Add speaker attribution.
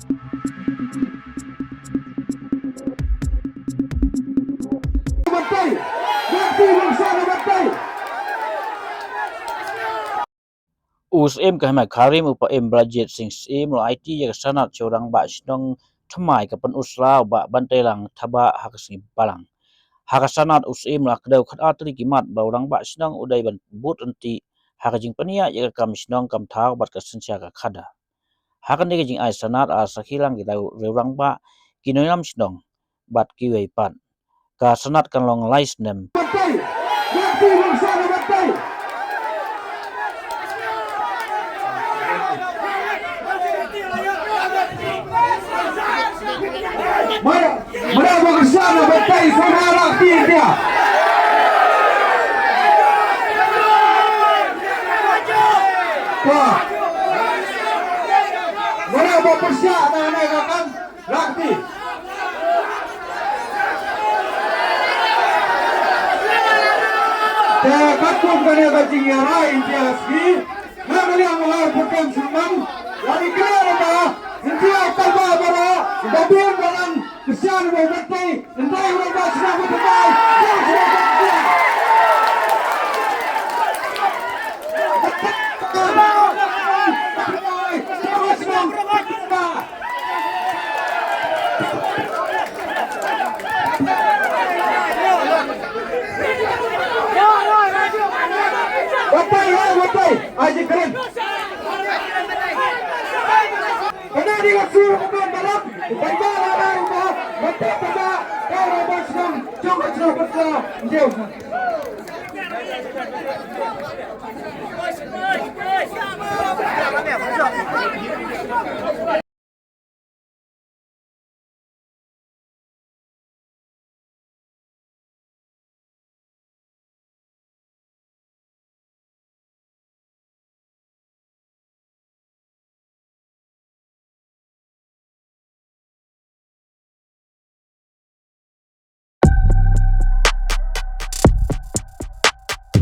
Speaker 1: USM kahma karim upa em budget sing sim lo IT ya sanat corang ba sinong thamai kapan usrau ba bantelang thaba hakasi balang hakasanat USM la kedau khat atri kimat baurang ba sinong udai ban but anti hakajing pania ya kam sinong kam thau bat ka sensia ka khada hakan de jing ai sanat a sakhilang gidau reurang ba kinoyam sinong bat kiwei pan ka sanat kan long lais nem
Speaker 2: Mana bersama betul saudara dia. Wah. Mana bersama anak akan rakti. Saya kakum kena kacing yang lain dia ski. Nama dia mulai bukan senang. Lari kena apa? Dia tahu apa? Babian dalam kesan berbagai. Entah berapa sudah berbagai. Batai, aji keren. Kena dikasih hukuman dalam. Bagaimana orang itu? Betul tidak? Kalau macam jangan cepat cepat. Jauh.